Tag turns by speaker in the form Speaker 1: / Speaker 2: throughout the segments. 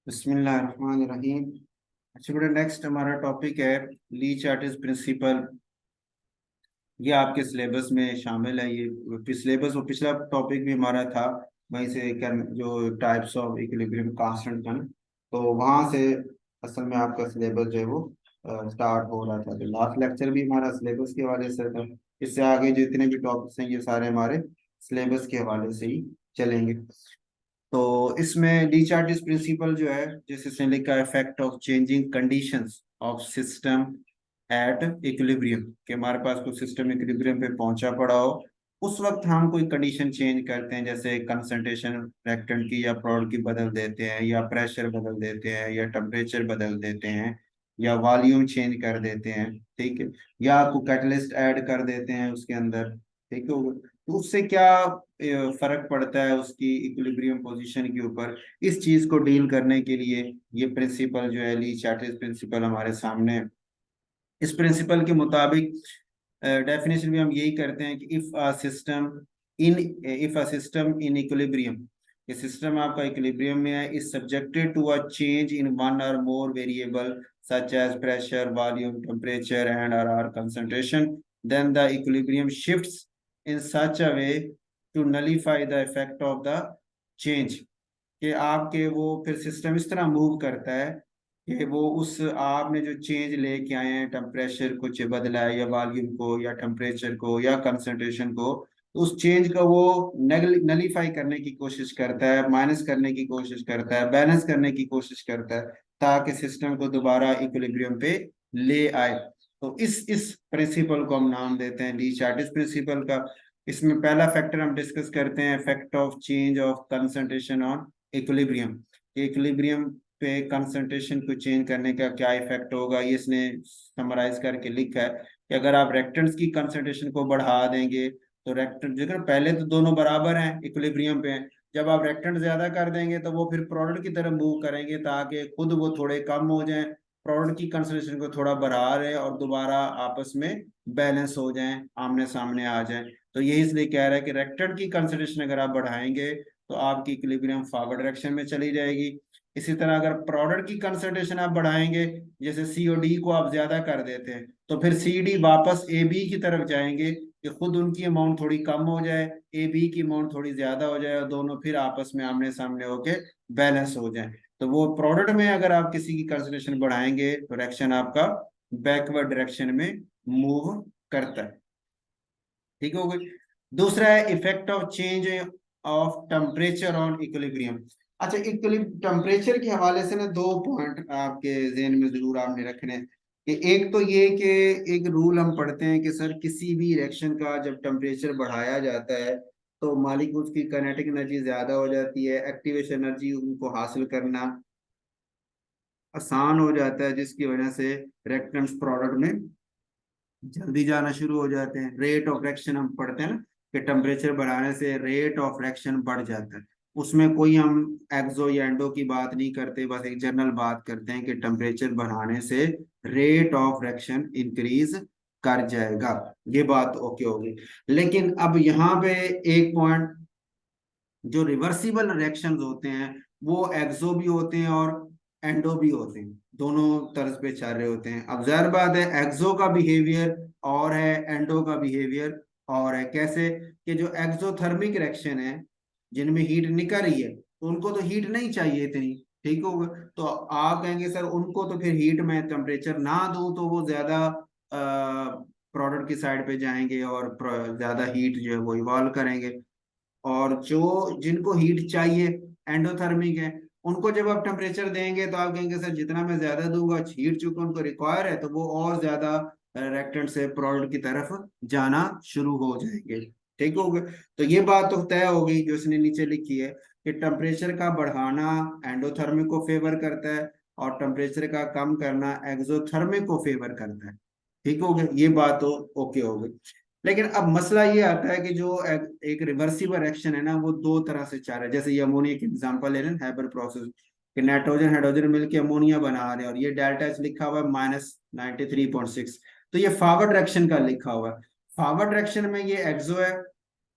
Speaker 1: बिस्मिल्लाहिर्रहमानिर्रहीम। अच्छा बेटा, नेक्स्ट हमारा टॉपिक है ली चार्टिस प्रिंसिपल। ये आपके सिलेबस में शामिल है। ये सिलेबस और पिछला टॉपिक भी हमारा था वहीं से जो टाइप्स ऑफ इक्विलिब्रियम कांस्टेंट था ना, तो वहाँ से असल में आपका सिलेबस जो है वो स्टार्ट हो रहा था। तो लास्ट लेक्चर भी हमारा सिलेबस के हवाले से था। इससे आगे जितने भी टॉपिक्स हैं ये सारे हमारे सिलेबस के हवाले से ही चलेंगे। तो इसमें डी चार्टिस प्रिंसिपल जो है, जैसे इसने लिखा है, effect of changing conditions of system at equilibrium, कि हमारे पास कोई सिस्टम इक्विलिब्रियम पे पहुंचा पड़ा हो, उस वक्त हम कोई कंडीशन चेंज करते हैं, जैसे कंसंट्रेशन रिएक्टेंट की या प्रोडक्ट की बदल देते हैं, या प्रेशर बदल देते हैं, या टेम्परेचर बदल देते हैं, या वॉल्यूम चेंज कर देते हैं। ठीक है। या आपको कैटलिस्ट ऐड कर देते हैं उसके अंदर। ठीक है। तो उससे क्या फर्क पड़ता है उसकी इक्विलिब्रियम पोजीशन के ऊपर, इस चीज को डील करने के लिए ये प्रिंसिपल जो है, ली चार्टिस प्रिंसिपल, हमारे सामने है। इस प्रिंसिपल के मुताबिक डेफिनेशन भी हम यही करते हैं कि if a system in equilibrium, ये सिस्टम आपका इक्विलिब्रियम में है, is subjected to a change in one or more variable such as pressure, volume, temperature and or concentration, then the equilibrium shifts in such a way to nullify the effect of the change, कि आपके वो फिर system इस तरह move करता है कि वो उस आपने जो चेंज लेके आए हैं, टेम्परेचर कुछ बदला है, या वॉल्यूम को, या टेम्परेचर को, या कंसंट्रेशन को, तो उस चेंज को वो नलीफाई करने की कोशिश करता है, माइनस करने की कोशिश करता है, बैलेंस करने की कोशिश करता है, ताकि सिस्टम को दोबारा इक्विलिब्रियम पे ले आए। तो इस प्रिंसिपल को हम नाम देते हैं डी चार्टिस प्रिंसिपल का। इसमें पहला फैक्टर हम डिस्कस करते हैं, effect of change of concentration on equilibrium. Equilibrium पे कंसंट्रेशन को चेंज करने का क्या इफेक्ट होगा, ये इसने समराइज करके लिखा है कि अगर आप रेक्टेंट्स की कंसंट्रेशन को बढ़ा देंगे, तो रेक्टेंट जो पहले तो दोनों बराबर हैं, इक्विलिब्रियम पे हैं, जब आप रेक्टेंट ज्यादा कर देंगे तो वो फिर प्रोडक्ट की तरफ मूव करेंगे, ताकि खुद वो थोड़े कम हो जाएं, प्रोडक्ट की कंसंट्रेशन को थोड़ा बढ़ा रहे और दोबारा आपस में बैलेंस हो जाएं, आमने सामने आ जाएं। तो यही इसलिए कह रहा है कि रेक्टेंट की कंसंट्रेशन अगर आप बढ़ाएंगे तो आपकी इक्विलिब्रियम फॉरवर्ड डायरेक्शन में चली जाएगी। इसी तरह अगर प्रोडक्ट की कंसंट्रेशन आप बढ़ाएंगे, जैसे सी और डी को आप ज्यादा कर देते हैं, तो फिर सी डी वापस ए बी की तरफ जाएंगे, कि खुद उनकी अमाउंट थोड़ी कम हो जाए, ए बी की अमाउंट थोड़ी ज्यादा हो जाए, और दोनों फिर आपस में आमने सामने होके बैलेंस हो जाए। तो वो प्रोडक्ट में अगर आप किसी की कंसंट्रेशन बढ़ाएंगे तो डायरेक्शन आपका बैकवर्ड डायरेक्शन में मूव करता है। ठीक हो गई। दूसरा है effect of change of temperature on equilibrium. अच्छा, टेम्परेचर के हवाले से ना दो पॉइंट आपके जहन में जरूर आपने रखने हैं। कि एक तो ये कि एक रूल हम पढ़ते हैं कि सर किसी भी रिएक्शन का जब टेम्परेचर बढ़ाया जाता है तो मालिक्यूल्स की काइनेटिक एनर्जी ज्यादा हो जाती है, एक्टिवेशन एनर्जी उनको हासिल करना आसान हो जाता है, जिसकी वजह से रिएक्टेंट्स प्रोडक्ट में जल्दी जाना शुरू हो जाते हैं। रेट ऑफ रिएक्शन हम पढ़ते हैं ना, कि टेम्परेचर बढ़ाने से रेट ऑफ रिएक्शन बढ़ जाता है। उसमें कोई हम एक्सो या एंडो की बात नहीं करते, बस एक जनरल बात करते हैं कि टेम्परेचर बढ़ाने से रेट ऑफ रिएक्शन इंक्रीज कर जाएगा। ये बात ओके होगी। लेकिन अब यहाँ पे एक पॉइंट, जो रिवर्सिबल रिएक्शंस होते हैं वो एक्सो भी होते हैं और एंडो भी होते हैं, दोनों तरफ पे चल रहे होते हैं। अब जाहिर बात है एक्सो का बिहेवियर और है, एंडो का बिहेवियर और है। कैसे? कि जो एक्सोथर्मिक रिएक्शन है, जिनमें हीट निकल रही है, तो उनको तो हीट नहीं चाहिए इतनी। ठीक होगा। तो आप कहेंगे सर उनको तो फिर हीट में टेम्परेचर ना दूं तो वो ज्यादा प्रोडक्ट की साइड पे जाएंगे और ज्यादा हीट जो है वो इवॉल्व करेंगे। और जो जिनको हीट चाहिए, एंडोथर्मिक है, उनको जब आप टेम्परेचर देंगे तो आप कहेंगे सर जितना मैं ज्यादा दूंगा, हीट चूंकि उनको रिक्वायर है, तो वो और ज्यादा रिएक्टेंट से प्रोडक्ट की तरफ जाना शुरू हो जाएंगे। ठीक हो गया। तो ये बात तो तय हो गई जो इसने नीचे लिखी है, कि टेम्परेचर का बढ़ाना एंडोथर्मिक को फेवर करता है और टेम्परेचर का कम करना एक्सोथर्मिक को फेवर करता है। ठीक हो गया। ये बात तो ओके हो गई। लेकिन अब मसला ये आता है कि जो एक रिवर्सिबल एक्शन है ना, वो दो तरह से चाह रहा है। जैसे ये अमोनिया की एग्जांपल है ना, हैबर प्रोसेस, कि नाइट्रोजन हाइड्रोजन मिलके अमोनिया बना रहे हैं, और ये डेल्टा एच लिखा हुआ है -93.6, तो ये फॉरवर्ड डायरेक्शन का लिखा हुआ है। फॉरवर्ड डायरेक्शन में ये एक्सो है,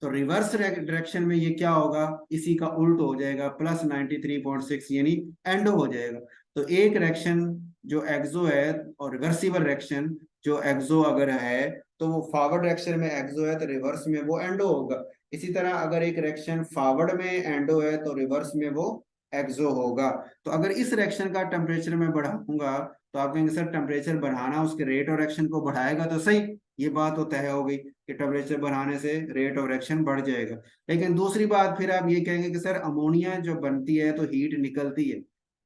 Speaker 1: तो रिवर्स डायरेक्शन में ये क्या होगा, इसी का उल्ट हो जाएगा, +93.6 यानी एंडो हो जाएगा। तो एक रिएक्शन जो एक्सो है और रिवर्सिबल रिएक्शन जो एक्सो अगर है तो वो फॉरवर्ड डायरेक्शन में एक्सो है तो रिवर्स में वो एंडो होगा। इसी तरह अगर एक रिएक्शन फॉरवर्ड में एंडो है तो रिवर्स में वो एक्सो होगा। तो अगर इस रिएक्शन का टेम्परेचर मैं बढ़ाऊंगा तो आप कहेंगे सर टेम्परेचर बढ़ाना उसके रेट ऑफ रिएक्शन को बढ़ाएगा तो सही, ये बात तो तय हो गई कि टेम्परेचर बढ़ाने से रेट ऑफ रिएक्शन बढ़ जाएगा। लेकिन दूसरी बात फिर आप ये कहेंगे कि सर अमोनिया जो बनती है तो हीट निकलती है,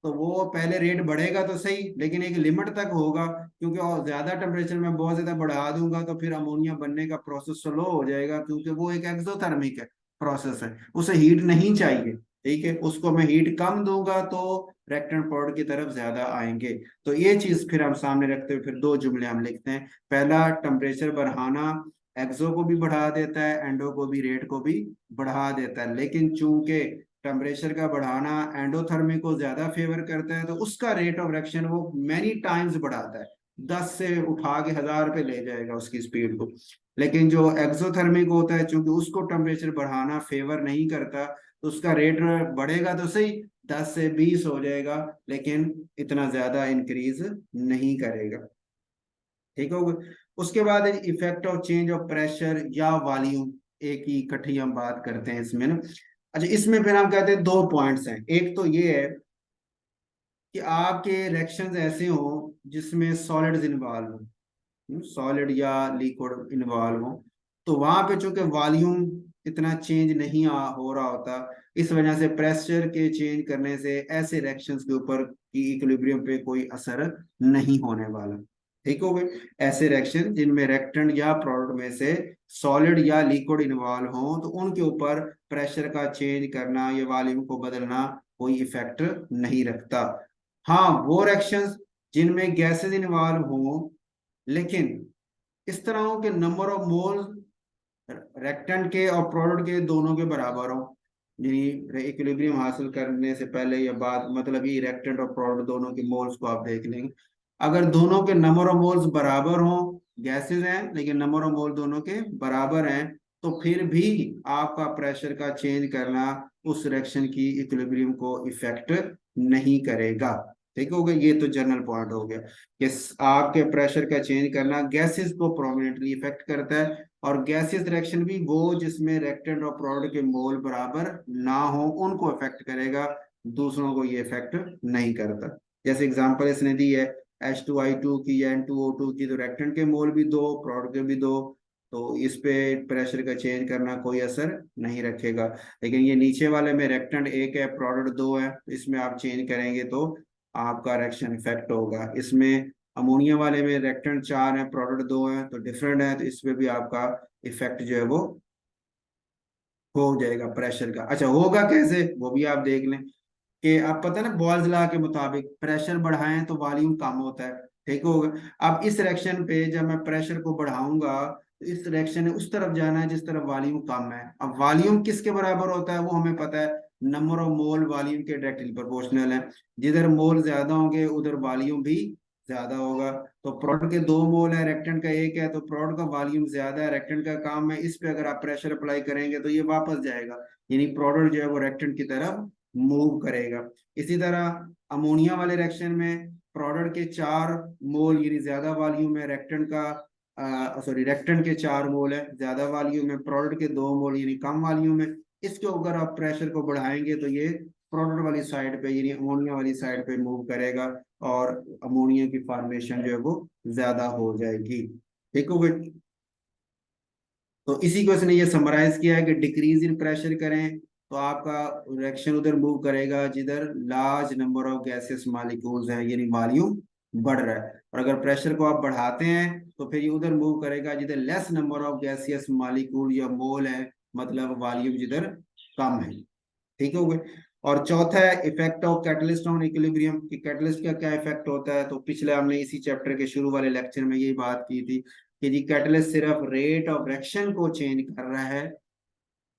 Speaker 1: तो वो पहले रेट बढ़ेगा तो सही लेकिन एक लिमिट तक होगा, क्योंकि और ज्यादा टेम्परेचर में बहुत ज्यादा बढ़ा दूंगा तो फिर अमोनिया बनने का प्रोसेस स्लो हो जाएगा, क्योंकि वो एक एक्सोथर्मिक है प्रोसेस है, उसे हीट नहीं चाहिए। ठीक है, उसको मैं हीट कम दूंगा तो रिएक्टेंट प्रोडक्ट की तरफ ज्यादा आएंगे। तो ये चीज फिर हम सामने रखते हुए फिर दो जुमले हम लिखते हैं। पहला, टेम्परेचर बढ़ाना एक्सो को भी बढ़ा देता है, एंडो को भी, रेट को भी बढ़ा देता है, लेकिन चूंकि टेम्परेचर का बढ़ाना एंडोथर्मिक को ज्यादा फेवर करता है तो उसका रेट ऑफ रिएक्शन वो मैनी टाइम्स बढ़ाता है, 10 से उठा के 1000 पे ले जाएगा उसकी स्पीड को। लेकिन जो एक्सोथर्मिक होता है चूंकि उसको टेम्परेचर बढ़ाना फेवर नहीं करता तो उसका रेट बढ़ेगा तो सही, 10 से 20 हो जाएगा, लेकिन इतना ज्यादा इंक्रीज नहीं करेगा। ठीक होगा। उसके बाद effect of change of pressure या वॉल्यूम, एक ही इकट्ठी हम बात करते हैं इसमें ना। अच्छा, इसमें फिर हम कहते हैं दो पॉइंट्स हैं। एक तो ये है कि आपके रिएक्शंस ऐसे हो जिसमें सॉलिड्स इन्वॉल्व हो, सॉलिड या लिक्विड इन्वॉल्व हो, तो वहां पे चूंकि वॉल्यूम इतना चेंज नहीं हो रहा होता, इस वजह से प्रेशर के चेंज करने से ऐसे रिएक्शंस के ऊपर की इक्विलिब्रियम पे कोई असर नहीं होने वाला। ठीक हो गए। ऐसे रिएक्शन जिनमें रिएक्टेंट या प्रोडक्ट में से सॉलिड या लिक्विड इन्वॉल्व हो तो उनके ऊपर प्रेशर का चेंज करना या वॉल्यूम को बदलना कोई इफेक्ट नहीं रखता। हाँ, वो रिएक्शंस जिनमें गैसेस इन्वॉल्व हों लेकिन इस तरह हो कि नंबर ऑफ मोल रेक्टेंट के और प्रोडक्ट के दोनों के बराबर हो, यानी इक्विलिब्रियम हासिल करने से पहले या बाद, मतलब ये रेक्टेंट और प्रोडक्ट दोनों के मोल्स को आप देख लेंगे। अगर दोनों के नंबर ऑफ मोल्स बराबर हो, गैसेस हैं लेकिन नंबर ऑफ मोल दोनों के बराबर हैं, तो फिर भी आपका प्रेशर का चेंज करना उस रिएक्शन की इक्विलिब्रियम को इफेक्ट नहीं करेगा। ठीक हो गया, ये तो जनरल पॉइंट हो गया कि आपके प्रेशर का चेंज करना गैसेस को प्रोमिनेंटली इफेक्ट करता है, और गैसियस रिएक्शन भी वो जिसमें रिएक्टेंट और प्रोडक्ट के मोल बराबर ना हो उनको इफेक्ट करेगा, दूसरों को ये इफेक्ट नहीं करता। जैसे एग्जांपल इसने दी है H2I2 की या N2O2 की, तो रिएक्टेंट के मोल भी दो, प्रोडक्ट के भी दो, तो इस पे प्रेशर का चेंज करना कोई असर नहीं रखेगा। लेकिन ये नीचे वाले में रिएक्टेंट एक है, प्रोडक्ट दो है, इसमें आप चेंज करेंगे तो आपका रिएक्शन इफेक्ट होगा। इसमें अमोनिया वाले में रिएक्टेंट 4 है, प्रोडक्ट 2 है, तो डिफरेंट है, तो इसमें भी आपका इफेक्ट जो है वो हो जाएगा प्रेशर का। अच्छा, होगा कैसे वो भी आप देख लें कि आप पता है ना, बॉल्स लॉ के मुताबिक प्रेशर बढ़ाएं तो वॉल्यूम कम होता है। ठीक होगा। अब इस रिएक्शन पे जब मैं प्रेशर को बढ़ाऊंगा तो इस रिएक्शन ने उस तरफ जाना है जिस तरफ वॉल्यूम कम है। अब वॉल्यूम किसके बराबर होता है वो हमें पता है, नंबर ऑफ मोल वॉल्यूम के डायरेक्टली प्रोपोर्शनल है। जिधर मोल ज्यादा होंगे उधर वॉल्यूम भी ज्यादा होगा। तो प्रोडक्ट के 2 मोल है, रेक्टेंट का 1 है, तो प्रोडक्ट का वॉल्यूम ज्यादा है, रेक्टेंट का काम है, इस पे अगर आप प्रेशर अप्लाई करेंगे तो ये वापस जाएगा, यानी प्रोडक्ट जो है वो रेक्टेंट की तरफ मूव करेगा। इसी तरह अमोनिया वाले रिएक्शन में प्रोडक्ट के 4 मोल यानी ज्यादा वॉल्यूम है, रेक्टेंट का सॉरी रेक्टेंट के 4 मोल है, ज्यादा वॉल्यूम है, प्रोडक्ट के 2 मोल यानी कम वॉल्यूम है। इसके ऊपर आप प्रेशर को बढ़ाएंगे तो ये प्रोडक्ट वाली साइड पे यानी अमोनिया वाली साइड पे मूव करेगा और अमोनिया की फॉर्मेशन जो है वो ज्यादा हो जाएगी। ठीक हो गई। तो इसी को इसने ये समराइज किया है कि डिक्रीज इन प्रेशर करें तो आपका रिएक्शन उधर मूव करेगा जिधर large number of gases molecules हैं, यानी वॉल्यूम बढ़ रहा है, और अगर प्रेशर को आप बढ़ाते हैं तो फिर ये उधर मूव करेगा जिधर less number of gaseous molecule या मोल है, मतलब वॉल्यूम जिधर कम है। ठीक हो गए। और चौथा है effect of catalyst on equilibrium, कि कैटलिस्ट का क्या इफेक्ट होता है। तो पिछले हमने इसी चैप्टर के शुरू वाले लेक्चर में यही बात की थी कि जी कैटलिस्ट सिर्फ रेट ऑफ रिएक्शन को चेंज कर रहा है,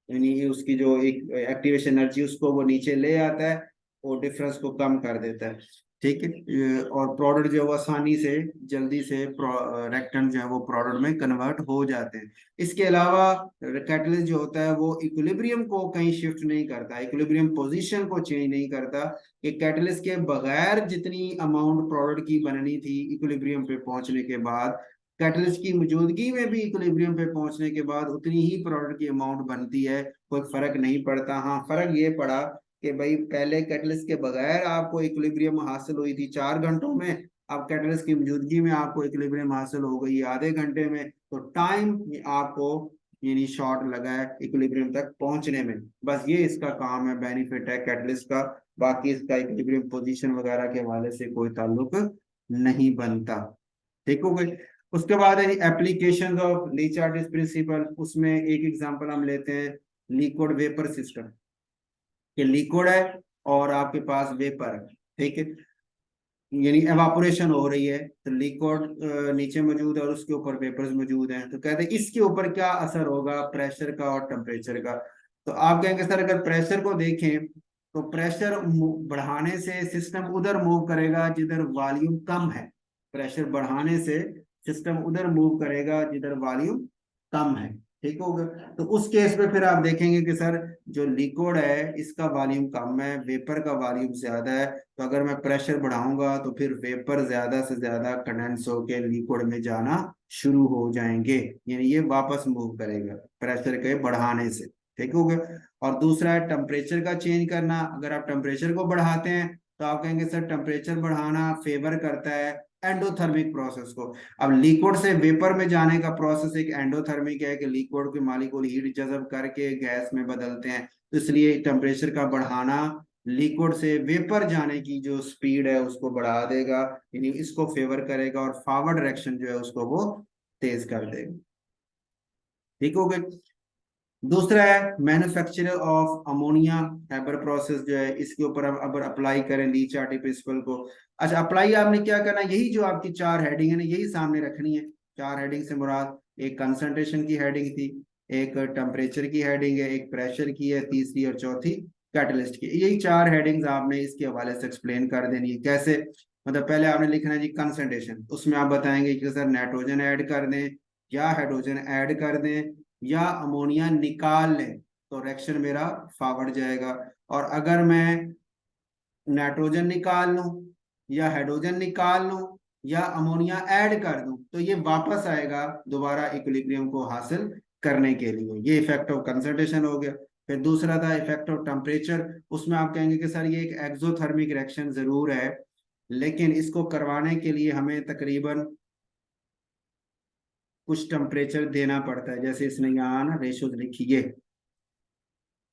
Speaker 1: यानी उसकी जो एक एक्टिवेशन एनर्जी उसको वो नीचे ले आता है और डिफरेंस को कम कर देता है। ठीक है। और प्रोडक्ट जो है वो आसानी से जल्दी से रेक्टेंट जो है वो प्रोडक्ट में कन्वर्ट हो जाते हैं। इसके अलावा कैटलिस्ट जो होता है वो इक्विलिब्रियम को कहीं शिफ्ट नहीं करता, इक्विलिब्रियम पोजीशन को चेंज नहीं करता। कि कैटलिस्ट के बगैर जितनी अमाउंट प्रोडक्ट की बननी थी इक्विलिब्रियम पे पहुंचने के बाद, कैटलिस्ट की मौजूदगी में भी इक्विलिब्रियम पे पहुंचने के बाद उतनी ही प्रोडक्ट की अमाउंट बनती है, कोई फर्क नहीं पड़ता। हाँ, फर्क ये पड़ा कि भाई पहले कैटलिस्ट के बगैर आपको इक्विलिब्रियम हासिल हुई थी 4 घंटों में, अब कैटलिस्ट की मौजूदगी में आपको इक्विलिब्रियम हासिल हो गई आधे घंटे में, तो टाइम आपको यानी शॉर्ट लगा है इक्विलिब्रियम तक पहुंचने में। बस ये इसका काम है, बेनिफिट है कैटलिस्ट का। बाकी इसका इक्विलिब्रियम पोजीशन वगैरह के हवाले से कोई ताल्लुक नहीं बनता। ठीक हो गई। उसके बाद है एप्लीकेशन ऑफ ली चार्टिस प्रिंसिपल। उसमें एक एग्जांपल हम लेते हैं, लिक्विड वेपर सिस्टम। कि लिक्विड है और आपके पास वेपर है, ठीक है, यानी एवापोरेशन हो रही है, तो लिक्विड नीचे मौजूद है और उसके ऊपर वेपर्स मौजूद हैं। तो कहते हैं इसके ऊपर क्या असर होगा प्रेशर का और टेम्परेचर का। तो आप कहेंगे सर अगर प्रेशर को देखें तो प्रेशर बढ़ाने से सिस्टम उधर मूव करेगा जिधर वॉल्यूम कम है। प्रेशर बढ़ाने से सिस्टम उधर मूव करेगा जिधर वॉल्यूम कम है। ठीक होगा। तो उस केस में फिर आप देखेंगे कि सर जो लिक्विड है इसका वॉल्यूम कम है, वेपर का वॉल्यूम ज्यादा है, तो अगर मैं प्रेशर बढ़ाऊंगा तो फिर वेपर ज्यादा से ज्यादा कंडेंस होके लिक्विड में जाना शुरू हो जाएंगे, यानी ये वापस मूव करेगा प्रेशर के बढ़ाने से। ठीक हो गया। और दूसरा है टेम्परेचर का चेंज करना। अगर आप टेम्परेचर को बढ़ाते हैं तो आप कहेंगे सर टेम्परेचर बढ़ाना फेवर करता है एंडोथर्मिक प्रोसेस को। अब लिक्विड से वेपर में जाने का प्रोसेस एक एंडोथर्मिक है कि लिक्विड के मॉलिक्यूल हीट जज़ब करके गैस में बदलते हैं, तो इसलिए टेम्परेचर का बढ़ाना लिक्विड से वेपर जाने की जो स्पीड है उसको बढ़ा देगा, यानी इसको फेवर करेगा और फॉरवर्ड डायरेक्शन जो है उसको वो तेज कर देगा। ठीक हो गए। दूसरा है manufacture of ammonia Haber process जो है, इसके ऊपर अब अगर अप्लाई करें ली चार्ट प्रिंसिपल को। अच्छा, अप्लाई आपने क्या करना है, यही जो आपकी 4 हेडिंग है ना यही सामने रखनी है। 4 हेडिंग से मुराद एक कंसंट्रेशन की हेडिंग थी, एक टेम्परेचर की हेडिंग है, एक प्रेशर की है, तीसरी और चौथी कैटलिस्ट की। यही 4 हेडिंग्स आपने इसके हवाले से एक्सप्लेन कर देनी है। कैसे, मतलब पहले आपने लिखना है जी कंसंट्रेशन, उसमें आप बताएंगे कि सर नाइट्रोजन ऐड कर दें या हाइड्रोजन ऐड कर दें या अमोनिया निकाल लें, तो रिएक्शन मेरा फॉरवर्ड जाएगा। और अगर मैं नाइट्रोजन निकाल लूं या हाइड्रोजन निकाल लूं या अमोनिया ऐड कर दूं तो ये वापस आएगा दोबारा इक्विलिब्रियम को हासिल करने के लिए। ये इफेक्ट ऑफ कंसंट्रेशन हो गया। फिर दूसरा था इफेक्ट ऑफ टेम्परेचर। उसमें आप कहेंगे कि सर ये एक एक्सोथर्मिक रिएक्शन जरूर है, लेकिन इसको करवाने के लिए हमें तकरीबन कुछ टेम्परेचर देना पड़ता है। जैसे इसने यहाँ ना रेशो लिखी है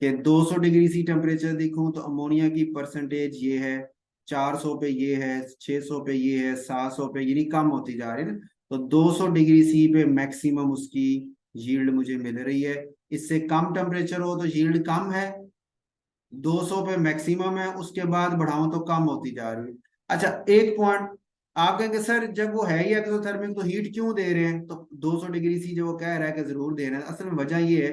Speaker 1: कि 200 डिग्री सी टेम्परेचर देखूं तो अमोनिया की परसेंटेज ये है, 400 पे ये है, 600 पे ये है, 700 पे, यानी कम होती जा रही है ना। तो 200 डिग्री सी पे मैक्सिमम उसकी यील्ड मुझे मिल रही है। इससे कम टेम्परेचर हो तो यील्ड कम है, 200 पे मैक्सिमम है, उसके बाद बढ़ाऊं तो कम होती जा रही है। अच्छा, एक पॉइंट आप कहेंगे सर जब वो है ही एक्सोथर्मिक तो हीट क्यों दे रहे हैं, तो 200 डिग्री सी जो वो कह रहा है कि जरूर दे रहे हैं, असल में वजह ये है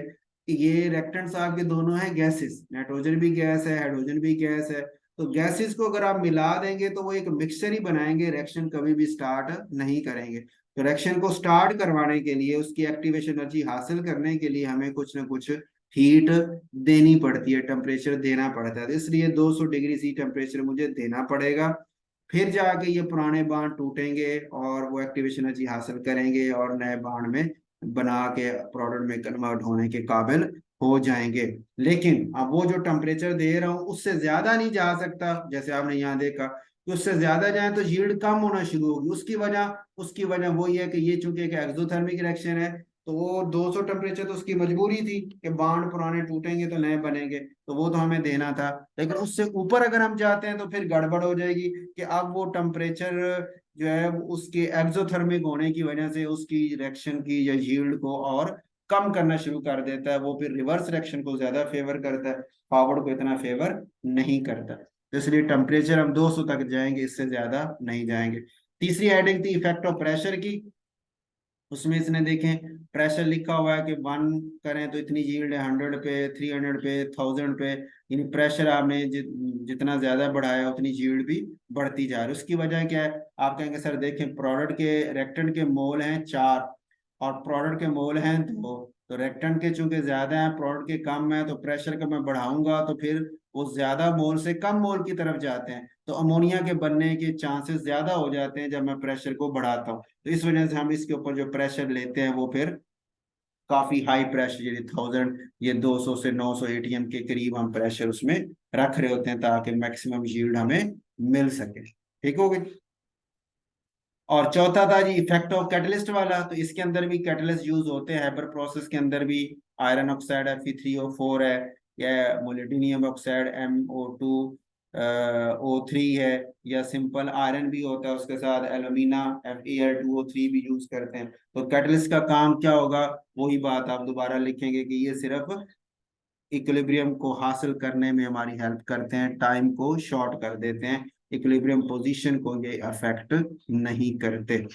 Speaker 1: कि ये रिएक्टेंट्स आपके दोनों हैं गैसेस, नाइट्रोजन भी गैस है हाइड्रोजन भी गैस है। तो गैसेस को अगर आप मिला देंगे तो वो एक मिक्सचर ही बनाएंगे, रिएक्शन कभी भी स्टार्ट नहीं करेंगे। तो रिएक्शन को स्टार्ट करवाने के लिए उसकी एक्टिवेशन एनर्जी हासिल करने के लिए हमें कुछ ना कुछ हीट देनी पड़ती है, टेम्परेचर देना पड़ता है। तो इसलिए 200 डिग्री सी टेम्परेचर मुझे देना पड़ेगा, फिर जाके ये पुराने बांड टूटेंगे और वो एक्टिवेशन एनर्जी हासिल करेंगे और नए बांड में बना के प्रोडक्ट में कन्वर्ट होने के काबिल हो जाएंगे। लेकिन अब वो जो टेम्परेचर दे रहा हूँ उससे ज्यादा नहीं जा सकता, जैसे आपने यहाँ देखा कि उससे ज्यादा जाए तो यील्ड कम होना शुरू होगी। उसकी वजह वही है कि ये चूंकि एक एक्सोथर्मिक रिएक्शन है, तो वो 200 टेम्परेचर तो उसकी मजबूरी थी कि बांड पुराने टूटेंगे तो नए बनेंगे, तो वो तो हमें देना था। लेकिन उससे ऊपर अगर हम जाते हैं तो फिर गड़बड़ हो जाएगी कि अब वो टेम्परेचर जो है वो उसके एक्सोथर्मिक होने की वजह से उसकी रिएक्शन की या यील्ड को और कम करना शुरू कर देता है। वो फिर रिवर्स रिएक्शन को ज्यादा फेवर करता है, फॉरवर्ड को इतना फेवर नहीं करता। तो इसलिए टेम्परेचर हम 200 तक जाएंगे, इससे ज्यादा नहीं जाएंगे। तीसरी हेडिंग थी इफेक्ट ऑफ प्रेशर की। उसमें इसने देखें प्रेशर लिखा हुआ है कि 1 करें तो इतनी यील्ड है, 100 पे, 300 पे, 1000 पे, यानी प्रेशर आपने जितना ज्यादा बढ़ाया उतनी यील्ड भी बढ़ती जा रही है। उसकी वजह क्या है? आप कहेंगे सर देखें प्रोडक्ट के रिएक्टेंट के मोल हैं 4 और प्रोडक्ट के मोल हैं 2, तो रिएक्टेंट के चूंकि ज्यादा है, प्रोडक्ट के कम है, तो प्रेशर का मैं बढ़ाऊंगा तो फिर वो ज्यादा मोल से कम मोल की तरफ जाते हैं, तो अमोनिया के बनने के चांसेस ज्यादा हो जाते हैं जब मैं प्रेशर को बढ़ाता हूँ। तो इस वजह से हम इसके ऊपर जो प्रेशर लेते हैं वो फिर काफी हाई प्रेशर, ये 1000, ये 200 से 900 एटीएम के करीब हम प्रेशर उसमें रख रहे होते हैं ताकि मैक्सिमम यील्ड हमें मिल सके। ठीक हो गई। और चौथा था जी इफेक्ट ऑफ कैटलिस्ट वाला, तो इसके अंदर भी कैटलिस्ट यूज होते हैं। हैबर प्रोसेस के अंदर भी आयरन ऑक्साइड Fe3O4 है, या मोलिब्डेनम ऑक्साइड MO2 O3 है, या सिंपल आयरन भी होता है उसके साथ एल्यूमिना FeR2O3 भी यूज करते हैं। तो कैटलिस्ट का काम क्या होगा? वही बात आप दोबारा लिखेंगे कि ये सिर्फ इक्विलिब्रियम को हासिल करने में हमारी हेल्प करते हैं, टाइम को शॉर्ट कर देते हैं, इक्विलिब्रियम पोजीशन को ये अफेक्ट नहीं करते।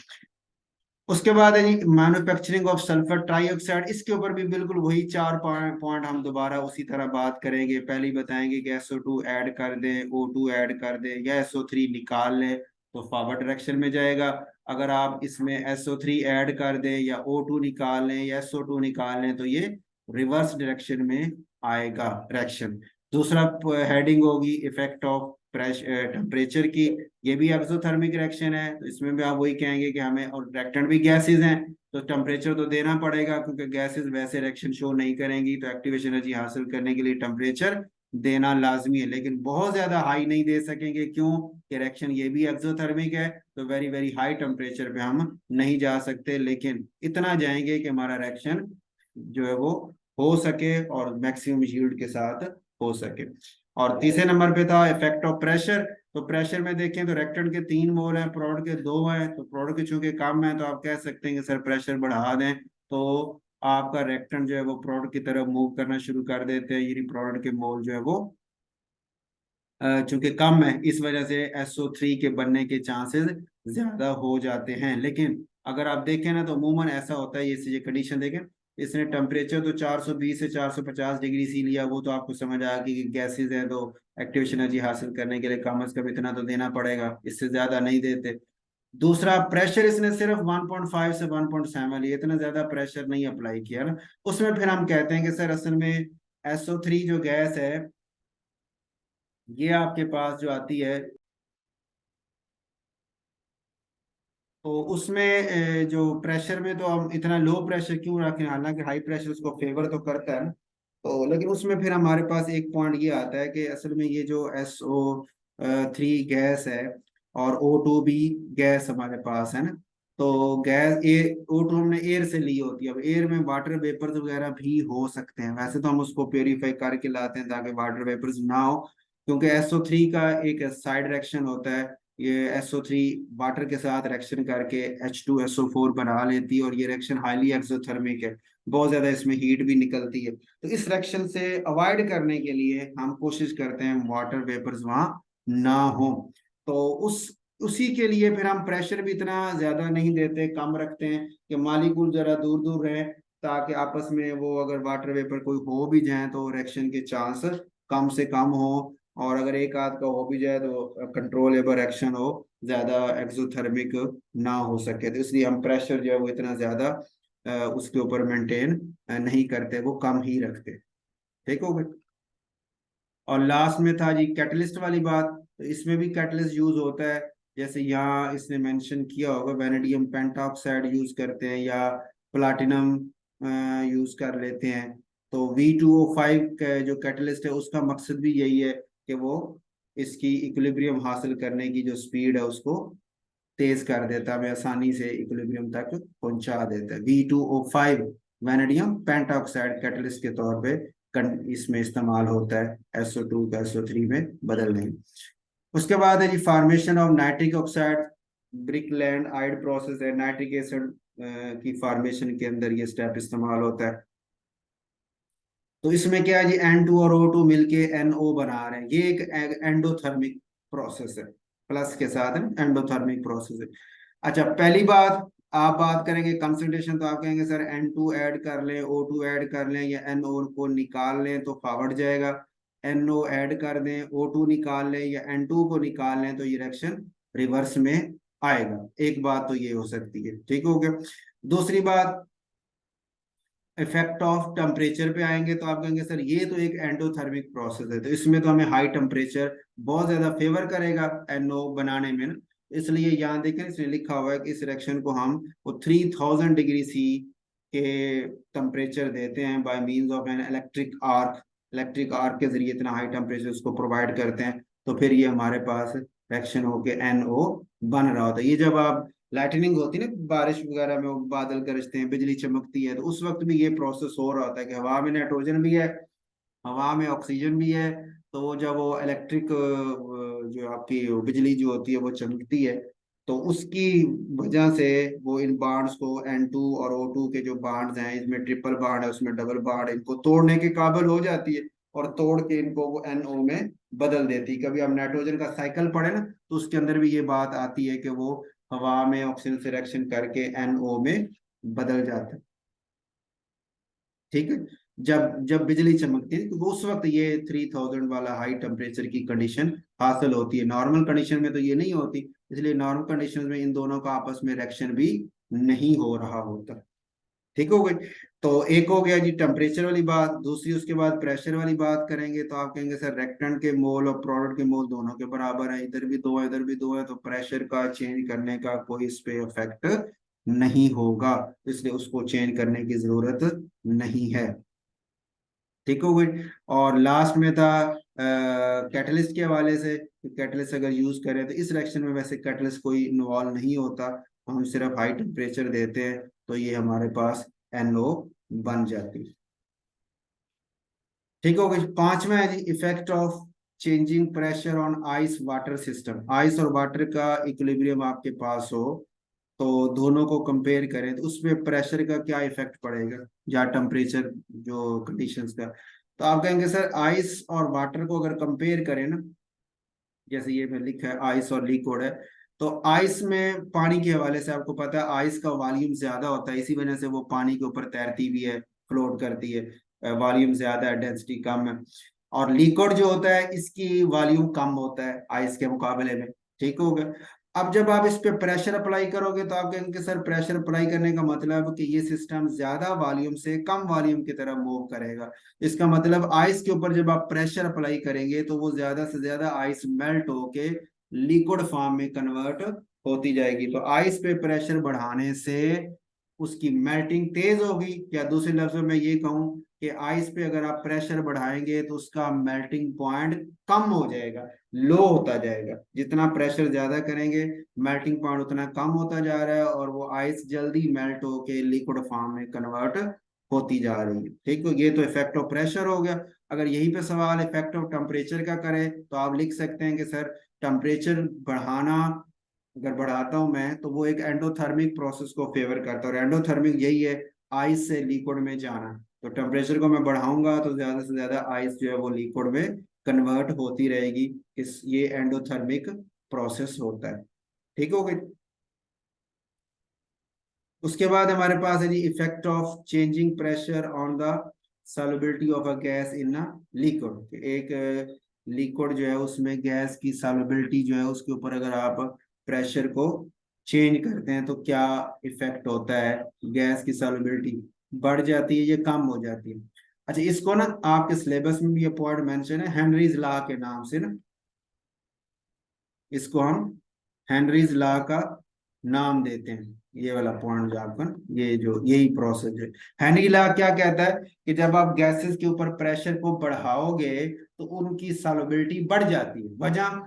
Speaker 1: उसके बाद है जी मैन्युफैक्चरिंग ऑफ सल्फर ट्राइऑक्साइड, इसके ऊपर भी बिल्कुल वही 4 पॉइंट हम दोबारा उसी तरह बात करेंगे। पहले बताएंगे कि SO2 ऐड कर दें, O2 ऐड कर दें, या SO3 निकाल लें तो फॉरवर्ड डायरेक्शन में जाएगा। अगर आप इसमें SO3 ऐड कर दें या O2 निकाल लें या SO2 निकाल लें तो ये रिवर्स डायरेक्शन में आएगा रिएक्शन। दूसरा हेडिंग होगी इफेक्ट ऑफ प्रेशर टेम्परेचर की, ये भी एक्सोथर्मिक रिएक्शन है, तो इसमें भी आप वही कहेंगे कि हमें, और रिएक्टेंट भी गैसेस हैं तो टेम्परेचर तो देना पड़ेगा क्योंकि गैसेस वैसे रिएक्शन शो नहीं करेंगी, तो एक्टिवेशन एनर्जी हासिल करने के लिए टेम्परेचर देना लाजमी है, लेकिन बहुत ज्यादा हाई नहीं दे सकेंगे। क्यों? कि रिएक्शन ये भी एक्सोथर्मिक है, तो वेरी वेरी हाई टेम्परेचर पे हम नहीं जा सकते, लेकिन इतना जाएंगे कि हमारा रिएक्शन जो है वो हो सके और मैक्सिमम यील्ड के साथ हो सके। और तीसरे नंबर पे था इफेक्ट ऑफ प्रेशर। तो प्रेशर में देखें तो रिएक्टेंट के 3 मोल हैं, प्रोडक्ट के 2 हैं, तो प्रोडक्ट के चूंकि कम है तो आप कह सकते हैं कि सर प्रेशर बढ़ा दें, तो आपका रिएक्टेंट जो है वो प्रोडक्ट की तरफ मूव करना शुरू कर देते हैं, यानी प्रोडक्ट के मोल जो है वो चूंकि कम है इस वजह से SO3 के बनने के चांसेस ज्यादा हो जाते हैं। लेकिन अगर आप देखें ना तो अमूमन ऐसा होता है, ये कंडीशन देखें, इसने टेम्परेचर तो 420 से 450 डिग्री सी लिया, वो तो आपको समझ आ गई कि गैसेज है तो एक्टिवेशन एनर्जी हासिल करने के लिए कम से कम इतना तो देना पड़ेगा, इससे ज्यादा नहीं देते। दूसरा प्रेशर इसने सिर्फ 1.5 से 1.7 लिया, इतना ज्यादा प्रेशर नहीं अप्लाई किया ना, उसमें फिर हम कहते हैं कि सर असल में SO3 जो गैस है ये आपके पास जो आती है तो उसमें जो प्रेशर में तो हम इतना लो प्रेशर क्यों रखें, हालांकि हाई प्रेशर उसको फेवर तो करता है ना, तो लेकिन उसमें फिर हमारे पास एक पॉइंट ये आता है कि असल में ये जो SO3 गैस है और O2 भी गैस हमारे पास है ना, तो गैस O2 हमने एयर से ली होती है। अब एयर में वाटर वेपर्स वगैरह भी हो सकते हैं, वैसे तो हम उसको प्योरीफाई करके लाते हैं ताकि वाटर वेपर्स ना हो, क्योंकि SO3 का एक साइड रिएक्शन होता है, ये SO3 वाटर के साथ रिएक्शन करके H2SO4 बना लेती है, और ये रिएक्शन हाईली एक्सोथर्मिक है, बहुत ज्यादा इसमें हीट भी निकलती है। तो इस रिएक्शन से अवॉइड करने के लिए हम कोशिश करते हैं वाटर वेपर्स वहां ना हो, तो उसी के लिए फिर हम प्रेशर भी इतना ज्यादा नहीं देते, कम रखते हैं कि मालिक्यूल जरा दूर दूर रहे, ताकि आपस में वो अगर वाटर वेपर कोई हो भी जाए तो रिएक्शन के चांस कम से कम हो, और अगर एक आध का हो भी जाए तो कंट्रोलेबल एक्शन हो, ज्यादा एक्सोथर्मिक ना हो सके, तो इसलिए हम प्रेशर जो है वो इतना ज्यादा उसके ऊपर मेंटेन नहीं करते, वो कम ही रखते। ठीक हो गए। और लास्ट में था जी कैटलिस्ट वाली बात, तो इसमें भी कैटलिस्ट यूज होता है, जैसे यहाँ इसने मेंशन किया होगा वेनेडियम पेंटॉक्साइड यूज करते हैं या प्लाटिनम यूज कर लेते हैं। तो V2O5 का जो कैटलिस्ट है उसका मकसद भी यही है कि वो इसकी इक्विलिब्रियम हासिल करने की जो स्पीड है उसको तेज कर देता है, हमें आसानी से इक्विलिब्रियम तक पहुंचा देता है। V2O5 वैनेडियम पेंटॉक्साइड कैटलिस्ट के तौर पे इसमें इस्तेमाल होता है SO2 का SO3 में बदलने में। उसके बाद है जी formation of nitric oxide, Birkeland Eyde process है, नाइट्रिक एसिड की फॉर्मेशन के अंदर ये स्टेप इस्तेमाल होता है। तो इसमें क्या है जी N2 और O2 मिलके NO बना रहे हैं, ये एक एंडोथर्मिक प्रोसेस है, प्लस के साथ एंडोथर्मिक प्रोसेस है। अच्छा पहली बात आप बात करेंगे कंसंट्रेशन, तो आप कहेंगे सर N2 ऐड कर लें, O2 ऐड कर लें, या NO को निकाल लें तो फॉरवर्ड जाएगा, NO ऐड कर दें, O2 निकाल लें या N2 को निकाल लें तो ये रिएक्शन रिवर्स में आएगा। एक बात तो ये हो सकती है, ठीक हो गया। दूसरी बात, इफेक्ट ऑफ टेम्परेचर पे आएंगे तो आप कहेंगे सर ये तो एक एंडोथर्मिक प्रोसेस है, तो इसमें तो हमें हाई टेम्परेचर बहुत ज्यादा फेवर करेगा NO बनाने में ना। इसलिए यहाँ देखें इसमें लिखा हुआ है कि इस रिएक्शन को हम वो 3000 डिग्री C के टेम्परेचर देते हैं by means of an electric arc. Electric arc के जरिए इतना हाई टेम्परेचर उसको प्रोवाइड करते हैं, तो फिर ये हमारे पास रिएक्शन होके NO बन रहा होता है। ये जब आप लाइटनिंग होती है ना, बारिश वगैरह में वो बादल गरजते हैं, बिजली चमकती है, तो उस वक्त भी ये प्रोसेस हो रहा होता है कि हवा में नाइट्रोजन भी है, हवा में ऑक्सीजन भी है, तो वो जब वो इलेक्ट्रिक जो आपकी बिजली जो होती है वो चमकती है, तो उसकी वजह से वो इन बाड्स को N2 और O2 के जो बाड्स हैं, इसमें ट्रिपल बाड है उसमें डबल बाड है, इनको तोड़ने के काबिल हो जाती है, और तोड़ के इनको वो NO में बदल देती है। कभी हम नाइट्रोजन का साइकिल पढ़े ना, तो उसके अंदर भी ये बात आती है कि वो हवा में ऑक्सीजन से रिएक्शन करके NO में बदल जाता है, ठीक है। जब जब बिजली चमकती है तो उस वक्त ये 3000 वाला हाई टेम्परेचर की कंडीशन हासिल होती है। नॉर्मल कंडीशन में तो ये नहीं होती, इसलिए नॉर्मल कंडीशन में इन दोनों का आपस में रिएक्शन भी नहीं हो रहा होता, ठीक हो गई। तो एक हो गया जी टेम्परेचर वाली बात। दूसरी उसके बाद प्रेशर वाली बात करेंगे तो आप कहेंगे सर रेक्टेंट के मोल और प्रोडक्ट के मोल दोनों के बराबर है, इधर भी दो है इधर भी दो है, तो प्रेशर का चेंज करने का कोई इस पे इफेक्ट नहीं होगा, इसलिए उसको चेंज करने की जरूरत नहीं है, ठीक हो गई। और लास्ट में था कैटलिस्ट के हवाले से, कैटलिस्ट अगर यूज करें तो इस रिएक्शन में वैसे कैटलिस्ट कोई इन्वॉल्व नहीं होता, हम सिर्फ हाई टेम्परेचर देते हैं तो ये हमारे पास NO बन जाती है, ठीक हो गई। पांचवा है जी effect of changing pressure on ice water system. Ice और वाटर का इक्विलिब्रियम आपके पास हो, तो दोनों को कंपेयर करें तो उसमें प्रेशर का क्या इफेक्ट पड़ेगा या टेम्परेचर जो कंडीशंस का। तो आप कहेंगे सर आइस और वाटर को अगर कंपेयर करें ना, जैसे ये में लिखा है आइस और लिक्विड है, तो आइस में पानी के हवाले से आपको पता है आइस का वॉल्यूम ज्यादा होता है, इसी वजह से वो पानी के ऊपर तैरती भी है, फ्लोट करती है, वॉल्यूम ज्यादा है, डेंसिटी कम है। और लिक्विड जो होता है इसकी वॉल्यूम कम होता है आइस के मुकाबले में, ठीक हो गया। अब जब आप इस पे प्रेशर अप्लाई करोगे तो आप कहेंगे सर प्रेशर अप्लाई करने का मतलब कि ये सिस्टम ज्यादा वॉल्यूम से कम वॉल्यूम की तरफ मूव करेगा। इसका मतलब आइस के ऊपर जब आप प्रेशर अप्लाई करेंगे तो वो ज्यादा से ज्यादा आइस मेल्ट होके लिक्विड फॉर्म में कन्वर्ट होती जाएगी। तो आइस पे प्रेशर बढ़ाने से उसकी मेल्टिंग तेज होगी, या दूसरे लफ्जों में ये कहूं कि आइस पे अगर आप प्रेशर बढ़ाएंगे तो उसका मेल्टिंग पॉइंट कम हो जाएगा, लो होता जाएगा। जितना प्रेशर ज्यादा करेंगे मेल्टिंग पॉइंट उतना कम होता जा रहा है, और वो आइस जल्दी मेल्ट होके लिक्विड फॉर्म में कन्वर्ट होती जा रही है, ठीक है। ये तो इफेक्ट ऑफ प्रेशर हो गया। अगर यहीं पे सवाल इफेक्ट ऑफ टेम्परेचर का करें तो आप लिख सकते हैं कि सर टेम्परेचर बढ़ाना, अगर बढ़ाता हूं मैं तो वो एक एंडोथर्मिक प्रोसेस को फेवर करता है, और एंडोथर्मिक यही है आइस से लिक्विड में जाना। तो टेम्परेचर को मैं बढ़ाऊंगा तो ज्यादा से ज्यादा आइस जो है वो लिक्विड में कन्वर्ट होती रहेगी, इस ये एंडोथर्मिक प्रोसेस होता है, ठीक हो गई। उसके बाद हमारे पास है जी effect of changing pressure on the solubility of a gas in a liquid. एक लिक्विड जो है उसमें गैस की सॉल्युबिलिटी जो है उसके ऊपर अगर आप प्रेशर को चेंज करते हैं तो क्या इफेक्ट होता है, गैस की सॉल्युबिलिटी बढ़ जाती है या कम हो जाती है। अच्छा इसको ना आपके सिलेबस में भी ये पॉइंट मेंशन है हेनरीज लॉ के नाम से ना, इसको हम हेनरीज लॉ का नाम देते हैं, ये वाला पॉइंट जो आपका ये जो यही प्रोसेस है। हेनरी लॉ क्या कहता है कि जब आप गैसेस के ऊपर प्रेशर को बढ़ाओगे तो उनकी सॉल्युबिलिटी बढ़ जाती है। वजह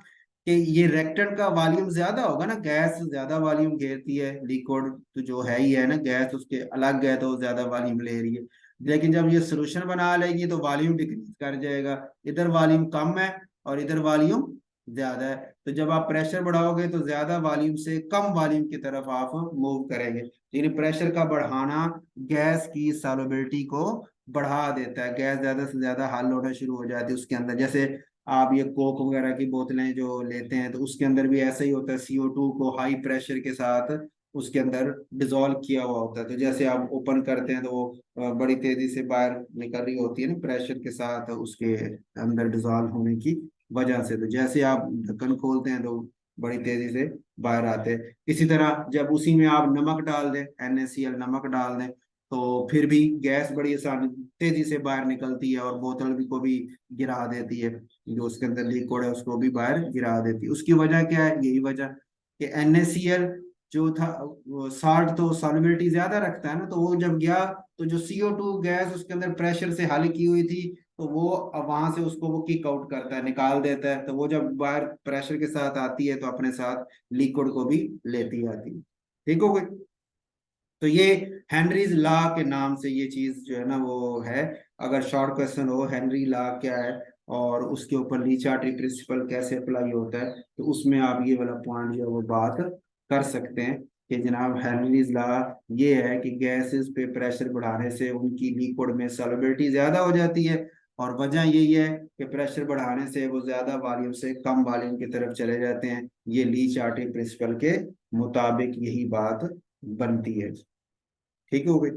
Speaker 1: कि ये रिएक्टेंट का वॉल्यूम ज्यादा होगा ना, गैस ज्यादा वॉल्यूम घेरती है, लिक्विड तो जो है ही है ना गैस, उसके अलग है तो ज्यादा वॉल्यूम ले रही है। लेकिन जब ये सोल्यूशन बना लेगी तो वॉल्यूम डिक्रीज कर जाएगा, इधर वॉल्यूम कम है और इधर वॉल्यूम ज्यादा है। तो जब आप प्रेशर बढ़ाओगे तो ज्यादा वॉल्यूम से कम वॉल्यूम की तरफ आप मूव करेंगे, यानी प्रेशर का बढ़ाना गैस की सॉल्युबिलिटी को बढ़ा देता है, गैस ज्यादा से ज्यादा हल होना शुरू हो जाती है उसके अंदर। जैसे आप ये कोक वगैरह की बोतलें जो लेते हैं तो उसके अंदर भी ऐसा ही होता है, CO2 को हाई प्रेशर के साथ उसके अंदर डिजोल्व किया हुआ होता है। तो जैसे आप ओपन करते हैं तो वो बड़ी तेजी से बाहर निकल रही होती है ना, प्रेशर के साथ उसके अंदर डिजोल्व होने की वजह से। तो जैसे आप ढक्कन खोलते हैं तो बड़ी तेजी से बाहर आते हैं। इसी तरह जब उसी में आप नमक डाल दें, NaCl नमक डाल दें, तो फिर भी गैस बड़ी आसानी तेजी से बाहर निकलती है और बोतल भी को भी गिरा देती है। जो उसके अंदर लिक्विड है उसको भी बाहर गिरा देती है। उसकी वजह क्या है? यही वजह कि NaCl जो था वो साल्ट तो सॉल्युबिलिटी ज्यादा रखता है ना, तो वो जब गया तो जो CO2 गैस उसके अंदर प्रेशर से हल की हुई थी, तो वो अब वहां से उसको वो किक आउट करता है, निकाल देता है। तो वो जब बाहर प्रेशर के साथ आती है तो अपने साथ लिक्विड को भी लेती आती है। ठीक हो गई? तो ये हेनरीज लॉ के नाम से ये चीज जो है ना वो है। अगर शॉर्ट क्वेश्चन हो हेनरी लॉ क्या है और उसके ऊपर ली चार्ट्री प्रिंसिपल कैसे अप्लाई होता है, तो उसमें आप ये वाला पॉइंट जो है वो बात कर सकते हैं कि जनाब हेनरीज लॉ ये है कि गैसेस पे प्रेशर बढ़ाने से उनकी लिक्विड में सॉल्युबिलिटी ज्यादा हो जाती है, और वजह यही है कि प्रेशर बढ़ाने से वो ज्यादा वॉल्यूम से कम वॉल्यूम की तरफ चले जाते हैं। ये ली चार्ट्री प्रिंसिपल के मुताबिक यही बात बनती है। ठीक हो गई?